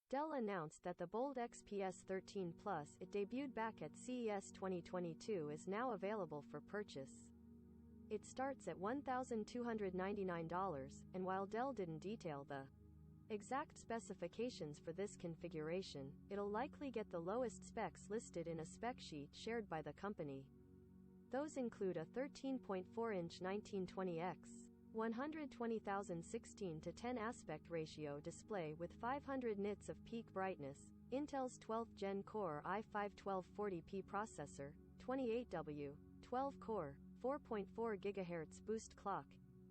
Dell announced that the bold XPS 13 Plus it debuted back at CES 2022 is now available for purchase. It starts at $1,299, and while Dell didn't detail the exact specifications for this configuration, it'll likely get the lowest specs listed in a spec sheet shared by the company. Those include a 13.4-inch 1920x 120,016:10 aspect ratio display with 500 nits of peak brightness, Intel's 12th Gen Core i5-1240p processor, 28W, 12-core, 4.4 GHz boost clock,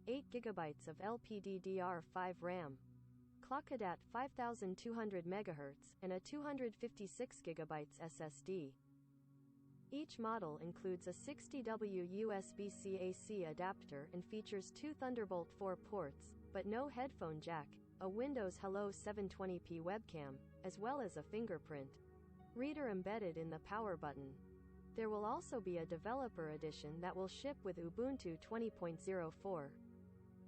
8 GB of LPDDR5 RAM, clocked at 5200 MHz, and a 256 GB SSD. Each model includes a 60W USB-C AC adapter and features two Thunderbolt 4 ports, but no headphone jack, a Windows Hello 720p webcam, as well as a fingerprint reader embedded in the power button. There will also be a developer edition that will ship with Ubuntu 20.04.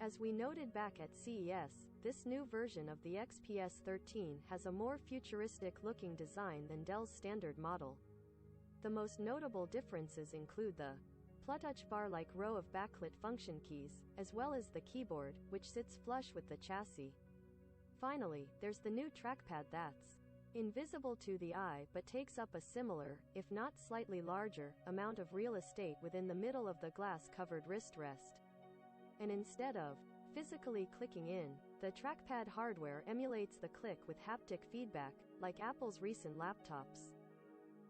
As we noted back at CES, this new version of the XPS 13 has a more futuristic-looking design than Dell's standard model. The most notable differences include the Plutouch bar-like row of backlit function keys, as well as the keyboard, which sits flush with the chassis. Finally, there's the new trackpad that's invisible to the eye but takes up a similar, if not slightly larger, amount of real estate within the middle of the glass-covered wrist rest. And instead of physically clicking in, the trackpad hardware emulates the click with haptic feedback, like Apple's recent laptops.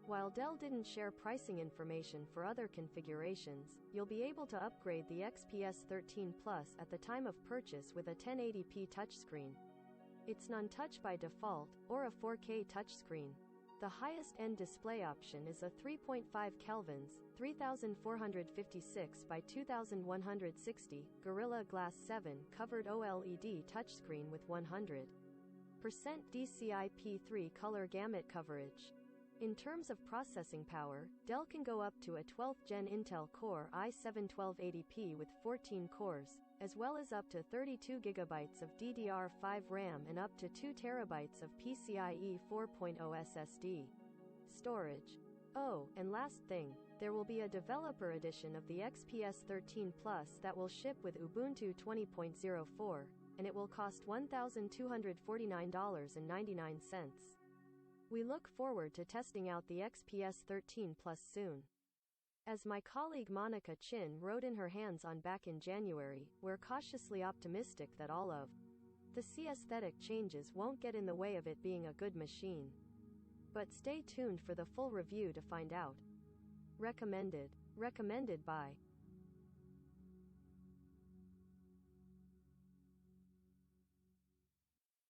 While Dell didn't share pricing information for other configurations, you'll be able to upgrade the XPS 13 Plus at the time of purchase with a 1080p touchscreen. It's non-touch by default, or a 4K touchscreen. The highest-end display option is a 3.5 kelvins, 3456 by 2160, Gorilla Glass 7 covered OLED touchscreen with 100% DCI-P3 color gamut coverage. In terms of processing power, Dell can go up to a 12th Gen Intel Core i7-1280p with 14 cores, as well as up to 32 GB of DDR5 RAM and up to 2 TB of PCIe 4.0 SSD storage. Oh, and last thing, there will be a developer edition of the XPS 13 Plus that will ship with Ubuntu 20.04, and it will cost $1,249.99. We look forward to testing out the XPS 13 Plus soon. As my colleague Monica Chin wrote in her hands-on back in January, we're cautiously optimistic that all of the aesthetic changes won't get in the way of it being a good machine. But stay tuned for the full review to find out. Recommended by